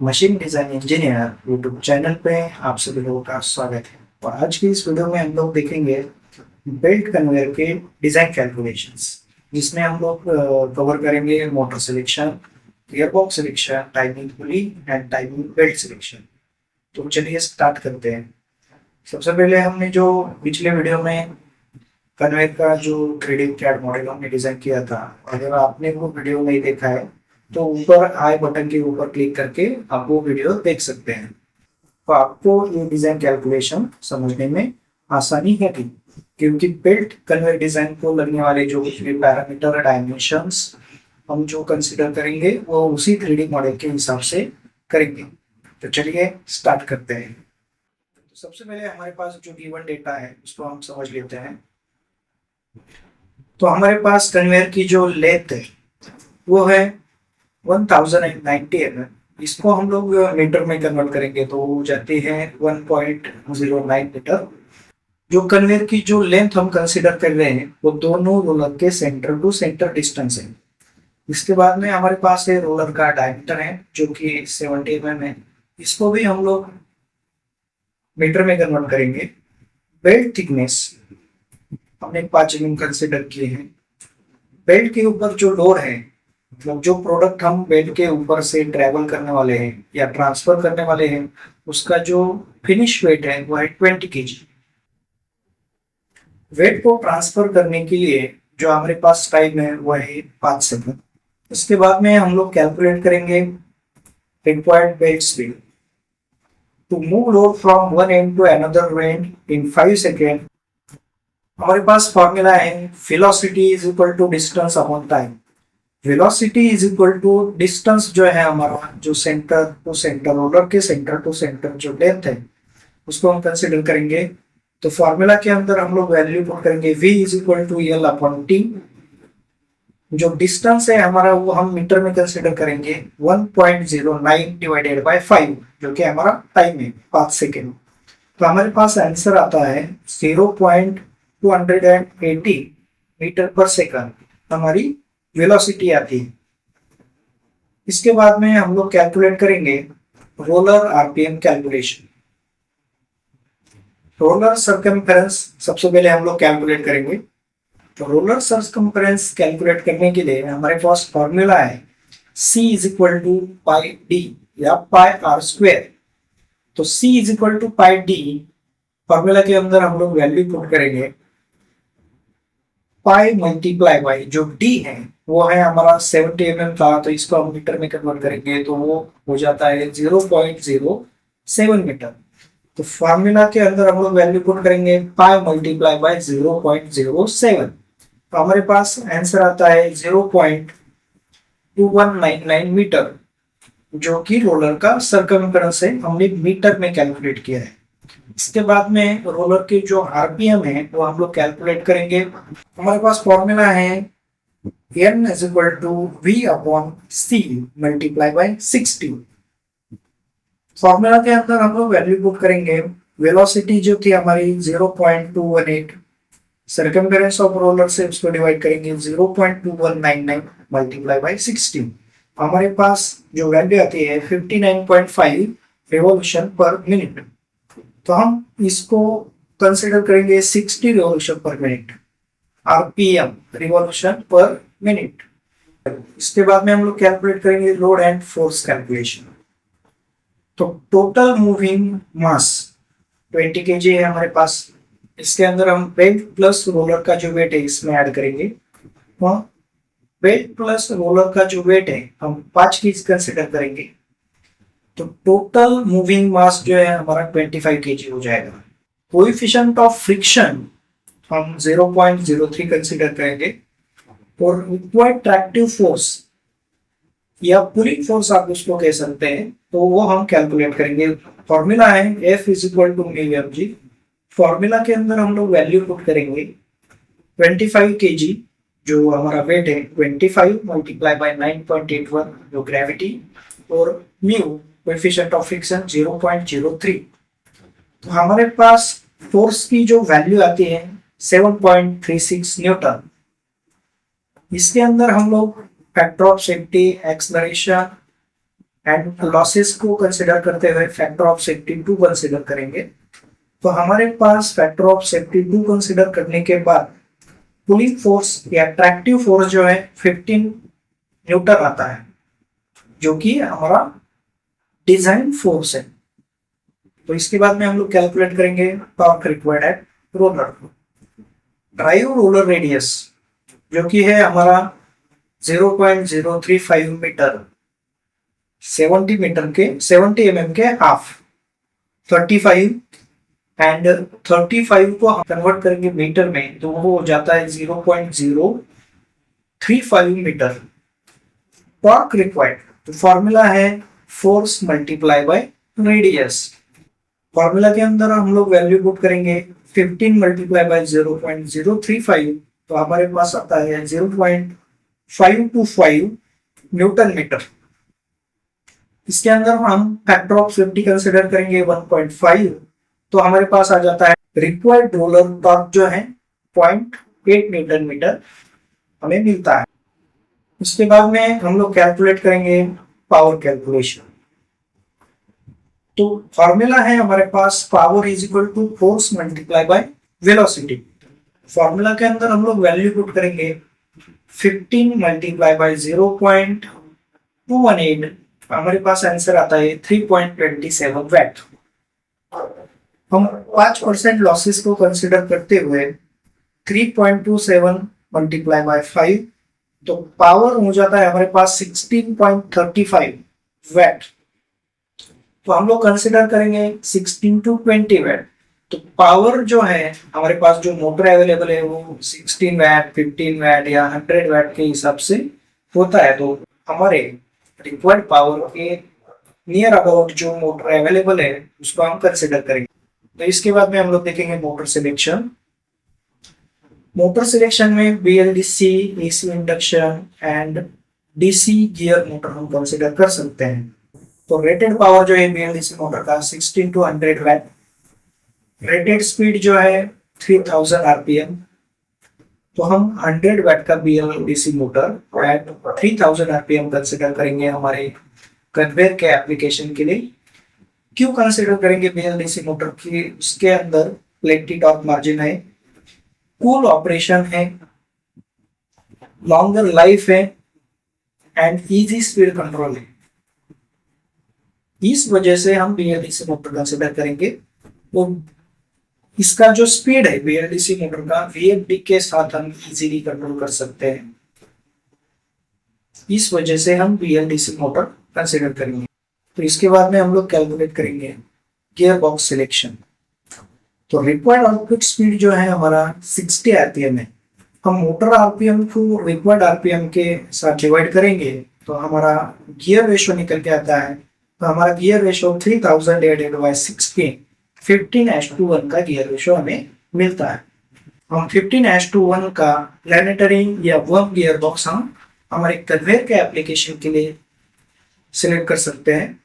Machine design engineer YouTube channel पे आप सभी लोगों का स्वागत है। और आज की इस वीडियो में हम लोग देखेंगे बेल्ट कन्वेयर के डिजाइन कैलकुलेशंस, जिसमें हम लोग कवर करेंगे motor selection, gearbox selection, timing pulley and timing belt selection. तो चलिए स्टार्ट करते हैं। सबसे पहले हमने जो पिछले वीडियो में कन्वेयर का जो 3D कैड मॉडल हमने डिजाइन किया था, अगर आपने वो वीडियो नहीं देखा है तो ऊपर आई बटन के ऊपर क्लिक करके आप वो वीडियो देख सकते हैं। तो आपको ये डिजाइन कैलकुलेशन समझने में आसानी है, क्योंकि बेल्ट कन्वेयर डिजाइन को लगने वाले जो भी पैरामीटर डायमेंशंस हम जो कंसीडर करेंगे वो उसी 3D मॉडल के हिसाब से करेंगे। तो चलिए स्टार्ट करते हैं। तो सबसे पहले हमारे पास जो गिवन डेटा है उसको हम समझ लेते हैं। तो हमारे पास कन्वेयर की जो लेंथ है वो है 1090 mm। इसको हम लोग मीटर में कन्वर्ट करेंगे तो हो जाती है 1.09 मीटर। जो कन्वेयर की जो लेंथ हम कंसीडर कर रहे हैं वो दोनों रोलर के सेंटर टू सेंटर डिस्टेंस है। इसके बाद में हमारे पास है रोलर का डायमीटर है जो कि 70 mm है। इसको भी हम लोग मीटर में कन्वर्ट करेंगे। बेल्ट थिकनेस हमने 5 mm कंसिडर किए हैं। बेल्ट के ऊपर जो लोड है, मतलब जो प्रोडक्ट हम बेल्ट के ऊपर से ट्रेवल करने वाले हैं या ट्रांसफर करने वाले हैं, उसका जो फिनिश वेट है वो है 20 kg। वेट को ट्रांसफर करने के लिए जो हमारे पास टाइम है वो है 5 सेकंड। उसके बाद में हम लोग कैलकुलेट करेंगे required belt speed to move load from one end to another end in 5 second. हमारे पास फॉर्मूला है velocity is equal to distance upon time. Velocity is equal to distance जो है हमारा जो सेंटर टू सेंटर, रोलर के centre to centre जो length है उसको हम कंसिडर करेंगे। तो फॉर्मूला के अंदर हम लोग वैल्यू पुट करेंगे v is equal to L upon T. जो डिस्टेंस है हमारा वो हम मीटर में कंसिडर करेंगे 1.09 डिवाइडेड बाय 5, जो कि हमारा टाइम है 5 सेकेंड। तो हमारे पास आंसर आता है 0.280 मीटर पर सेकंड हमारी वेलोसिटी आती है। इसके बाद में हम लोग कैलकुलेट करेंगे roller RPM calculation. Roller circumference सबसे पहले हम लोग कैलकुलेट करेंगे। तो रोलर सरकमफेरेंस कैलकुलेट करने के लिए हमारे पास फॉर्मूला है c is equal to pi D या पाई आर स्क्वायर। तो c is equal to pi D formula के अंदर हम लोग वैल्यू पुट करेंगे पाई मल्टीप्लाई बाई जो d है वो है हमारा 70 mm था, तो इसको हम मीटर में कन्वर्ट करेंगे तो वो हो जाता है 0.07 मीटर। तो फॉर्मूला के अंदर हम लोग वैल्यू पुट करेंगे पाई मल्टीप्लाई बाई 0.07। तो हमारे पास आंसर आता है 0.2199 मीटर, जो कि रोलर का सरकमफेरेंस है, हमने मीटर में कैलकुलेट किया है। इसके बाद में रोलर के जो आरपीएम है वो हम लोग कैलकुलेट करेंगे। हमारे पास फॉर्मूला है n is equal to v upon c multiply by 60। Formula के अंदर हम लोग वैल्यू पुट करेंगे वेलोसिटी जो थी हमारी 0.218, सरकमफेरेंस ऑफ रोलर से उसको डिवाइड करेंगे 0.2199 मल्टीप्लाई बाई 60। हमारे पास जो वैल्यू आती है 59.5 रिवॉल्यूशन पर मिनट। तो हम इसको कंसिडर करेंगे 60 रिवॉल्यूशन पर मिनट, आरपीएम रिवॉल्यूशन पर मिनट। इसके बाद में हम लोग कैलकुलेट करेंगे लोड एंड फोर्स कैलकुलेशन। तो टोटल मूविंग मास 20 kg है हमारे पास। इसके अंदर हम बेल्ट प्लस रोलर का जो वेट है इसमें ऐड करेंगे। बेल्ट प्लस रोलर का जो वेट है हम 5 kg कंसिडर करेंगे। तो टोटल मूविंग मास जो है हमारा 25 kg हो जाएगा। कोएफिशिएंट ऑफ फ्रिक्शन हम 0.03 कंसिडर करेंगे। और रिक्वायर्ड ट्रैक्टिव फोर्स या पुलिंग फोर्स आप उसको कह सकते हैं, तो वो हम कैलकुलेट करेंगे। फॉर्मूला है F is equal to mg। Formula के अंदर हम लोग वैल्यू पुट करेंगे 25 kg जो हमारा वेट है, 25 मल्टीप्लाई बाय 9.81 जो ग्रेविटी, और म्यू कोएफिशिएंट ऑफ फ्रिक्शन 0.03। तो हमारे पास फोर्स की जो वैल्यू आती है 7.36 न्यूटन। इसके अंदर हम लोग factor of safety, acceleration and losses को कंसिडर करते हुए फैक्टर ऑफ सेफ्टी 2 कंसिडर करेंगे। तो हमारे पास फैक्टर ऑफ सेफ्टी 2 कंसिडर करने के बाद पुलिंग फोर्स या ट्रैक्टिव फोर्स जो है 15 न्यूटन आता है, जो कि हमारा डिजाइन फोर्स है। तो इसके बाद में हम लोग कैलकुलेट करेंगे torque required at roller. Drive roller radius जो कि है हमारा 0.035 मीटर, 70 मीटर के 70 mm के हाफ, 35 एंड 35 को हम कन्वर्ट करेंगे मीटर में तो वो हो जाता है 0.035 मीटर। टॉर्क रिक्वायर्ड तो फॉर्मूला है force multiply by radius. Formula के अंदर हम लोग वैल्यू पुट करेंगे 15 मल्टीप्लाई बाय 0.035 तो हमारे पास आता है 0.525 न्यूटन मीटर। इसके अंदर हम फैक्टर ऑफ सेफ्टी कंसिडर करेंगे 1.5 तो हमारे पास आ जाता है रिक्वायर्ड रोलर टॉर्क जो है 0.8 न्यूटन मीटर हमें मिलता है। इसके बाद में हम लोग कैलकुलेट करेंगे पावर कैलकुलेशन। तो फॉर्मूला है हमारे पास power is equal to force multiply by velocity. Formula के अंदर हम लोग वैल्यू पुट करेंगे 15 मल्टीप्लाई बाय 0.218 हमारे पास आंसर आता है 3.27 वैट। हम 5% लॉसेस को कंसिडर करते हुए 3.27 मल्टीप्लाई बाय 5 तो पावर हो जाता है हमारे पास 16.35 वैट। तो हम लोग कंसिडर करेंगे 16 to 20 वैट। तो पावर जो है हमारे पास जो मोटर अवेलेबल है वो 16 वैट, 15 वैट या 100 वैट के हिसाब से होता है। तो हमारे रिक्वायर्ड पावर के नियर अबाउट जो मोटर अवेलेबल है उसको हम कंसिडर करेंगे। तो इसके बाद में हम लोग देखेंगे मोटर सिलेक्शन। मोटर सिलेक्शन में BLDC, AC induction and DC gear motor हम कंसिडर कर सकते हैं। तो रेटेड पावर जो है BLDC मोटर का 16 to 100 वैट, रेटेड स्पीड जो है 3000 RPM। तो हम 100 वैट का BLDC motor eight 3000 RPM consider करेंगे हमारे कन्वेयर के एप्लीकेशन के लिए। क्यों कंसिडर करेंगे BLDC मोटर की? उसके अंदर प्लेटी टॉर्क मार्जिन है, कूल ऑपरेशन है, लॉन्गर लाइफ है एंड इजी स्पीड कंट्रोल है। इस वजह से हम BLDC मोटर कंसिडर करेंगे। तो इसका जो स्पीड है BLDC मोटर का VFD के साथ हम इजीली कंट्रोल कर सकते हैं। इस वजह से हम BLDC मोटर कंसिडर करेंगे। तो इसके बाद में हम लोग कैलकुलेट करेंगे गियर बॉक्स सिलेक्शन। तो रिक्वायर्ड आउटपुट स्पीड जो है हमारा 60 RPM है। हम मोटर RPM को रिक्वायर्ड RPM के साथ डिवाइड करेंगे तो हमारा गियर रेशो निकल के आता है। तो हमारा गियर रेशो 3000 डिवाइडेड बाय 16, 15:1 का गियर रेशो हमें मिलता है। हम 15:1 का प्लैनेटरी या वर्म गियर बॉक्स हम हमारे कन्वेयर के एप्लीकेशन के लिए सिलेक्ट कर सकते हैं।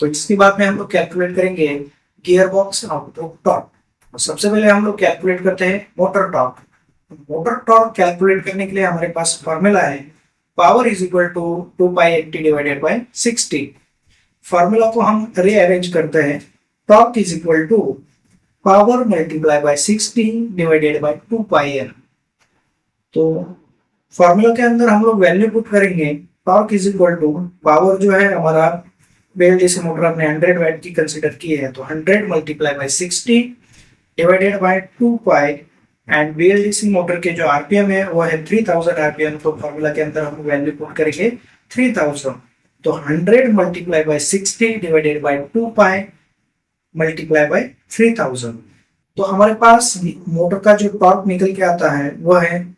तो इसके बाद में हम लोग कैलकुलेट करेंगे गियर बॉक्स आउटपुट टॉर्क। सबसे पहले हम लोग कैलकुलेट करते हैं motor torque. Motor torque calculate करने के लिए हमारे पास फॉर्मूला है power is equal to 2π80 divided by 60। Formula को हम रीअरेंज करते हैं। Torque is equal to power multiply by 60 divided by 2πn। तो फॉर्मूला के अंदर हम लोग वैल्यू पुट करेंगे torque is equal to power जो है हमारा BLDC मोटर हमने 100 वैट की कंसिडर की है तो 100 multiply by 60 divided by 2π and BLDC motor के जो RPM है वो है 3000 RPM। तो फॉर्मूला के अंदर हम वैल्यू पुट करेंगे 3000। तो 100 multiply by 60 divided by 2π multiply by 3000। तो हमारे पास मोटर का जो टॉर्क निकल के आता है वो है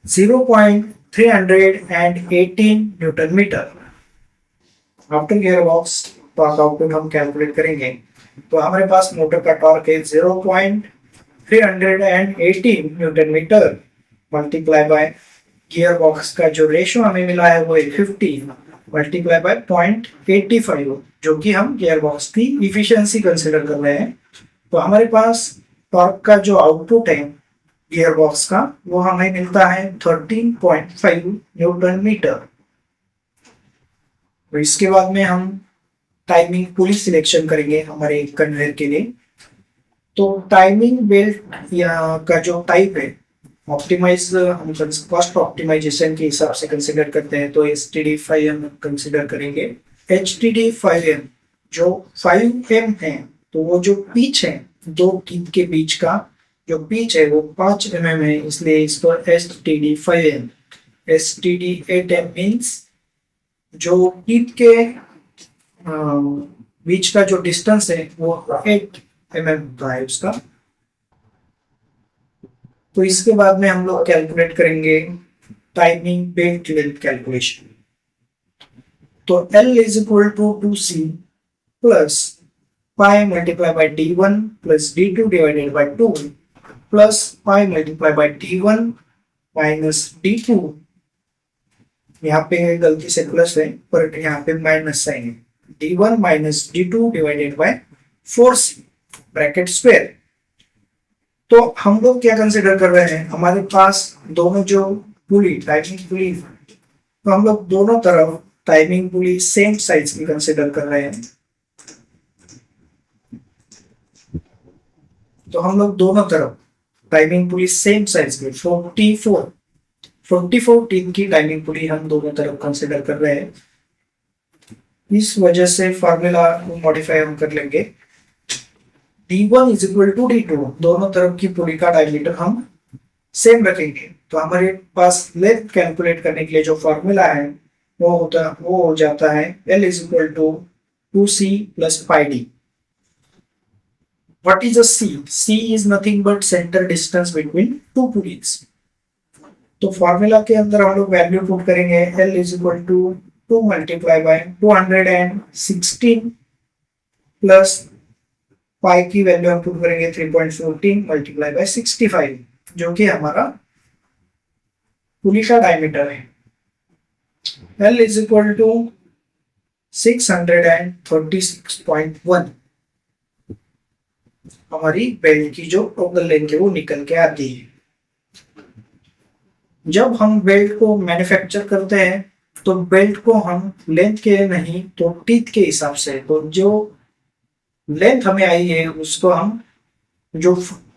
0.318 newton metre. After gear box torque output हम कैलकुलेट करेंगे तो हमारे पास मोटर का टॉर्क है 0.318 newton metre multiply by gear box का जो रेशो हमें मिला है वो है 50 मल्टीप्लाई बाय 0.85 जो कि हम गियर बॉक्स की इफिशियंसी कंसिडर कर रहे हैं। तो हमारे पास टॉर्क का जो आउटपुट है गियर बॉक्स का वो हमें मिलता है 13.5 न्यूटन मीटर। तो इसके बाद में हम टाइमिंग पुली सिलेक्शन करेंगे हमारे कन्वेयर के लिए। तो टाइमिंग बेल्ट या का जो टाइप है ऑप्टिमाइज, हम कॉस्ट ऑप्टिमाइजेशन के हिसाब से कंसिडर करते हैं, तो STD5M कंसिडर करेंगे। HTD5M जो 5M है, तो वो जो पिच है दो टीथ के बीच का जो पिच है वो 5 mm है, इसलिए इसको STD5M। STD8M मीन्स जो टीथ के बीच का जो डिस्टेंस है वो 8 mm होता है उसका। तो इसके बाद में हम लोग कैलकुलेट करेंगे टाइमिंग बेल्ट लेंथ कैलकुलेशन। तो L is equal to 2C plus pi multiply by D1 plus D2 divided by 2 plus pi multiply by D1 minus D2। यहाँ पे गलती से प्लस है पर यहाँ पे माइनस साइन है। D1 minus D2 divided bye 4C bracket square. तो हम लोग क्या कंसिडर कर रहे हैं, हमारे पास दोनों जो पुली टाइमिंग पुली, तो हम लोग दोनों तरफ टाइमिंग पुली सेम साइज की कंसिडर कर रहे हैं। तो हम लोग दोनों तरफ टाइमिंग पुली सेम साइज की 44 टीन की टाइमिंग पुली हम दोनों तरफ कंसिडर कर रहे हैं। इस वजह से फार्मूला को मॉडिफाई हम कर लेंगे। D1 is equal to D2, दोनों तरफ की पुली का डायमीटर हम सेम रखेंगे। तो हमारे पास लेंथ कैलकुलेट करने के लिए जो फॉर्मूला है वो हो जाता है L is equal to 2C plus pi D। What is a C? C is nothing but center distance between two pulleys. तो फॉर्मूला के अंदर हम लोग वैल्यू पुट करेंगे L is equal to 2 multiply by 216 plus pi की value हम put करेंगे 3.14 multiply by 65, जो कि हमारा पुली का डायमीटर है। L इज इक्वल टू 636.1 हमारी बेल्ट की जो टोटल लेंथ है वो निकल के आती है। जब हम बेल्ट को मैन्युफैक्चर करते हैं तो बेल्ट को हम लेंथ के नहीं तो टीथ के हिसाब से, तो जो लेंथ हमें आई है उसको हम जो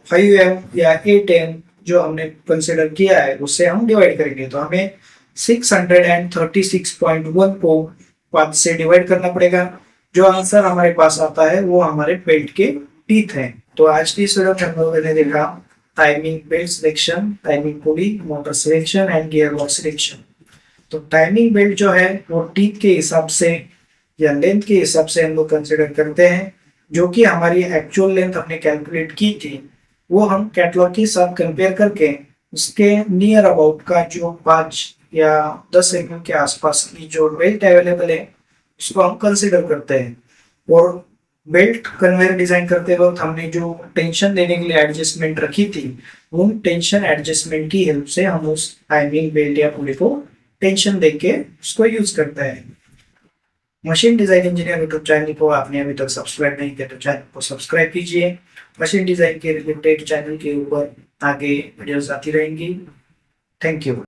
5M या 8M जो हमने कंसिडर किया है उससे हम डिवाइड करेंगे। तो हमें 636.1 को 5 से डिवाइड करना पड़ेगा। जो आंसर हमारे पास आता है वो हमारे बेल्ट के टीथ है। तो आज की इस वीडियो में हम लोगों ने देखा timing belt selection, timing pulley, motor selection and gear box selection. तो टाइमिंग बेल्ट जो है वो टीथ के हिसाब से या लेंथ के हिसाब से हम लोग कंसिडर करते हैं। जो कि हमारी एक्चुअल लेंथ हमने कैलकुलेट की थी वो हम कैटलॉग के साथ कंपेयर करके उसके नियर अबाउट का जो 5 या 10 mm के आसपास की जो बेल्ट अवेलेबल है उसको हम कंसिडर करते हैं। और बेल्ट कन्वेयर डिजाइन करते वक्त हमने जो टेंशन देने के लिए एडजस्टमेंट रखी थी उन टेंशन एडजस्टमेंट की हेल्प से हम उस टाइमिंग बेल्ट या पुली को टेंशन देके उसको यूज करते हैं। Machine design engineer YouTube channel को आपने अभी तक सब्सक्राइब नहीं किया तो चैनल को सब्सक्राइब कीजिए। मशीन डिजाइन के रिलेटेड चैनल के ऊपर आगे वीडियोस आती रहेंगी। Thank you.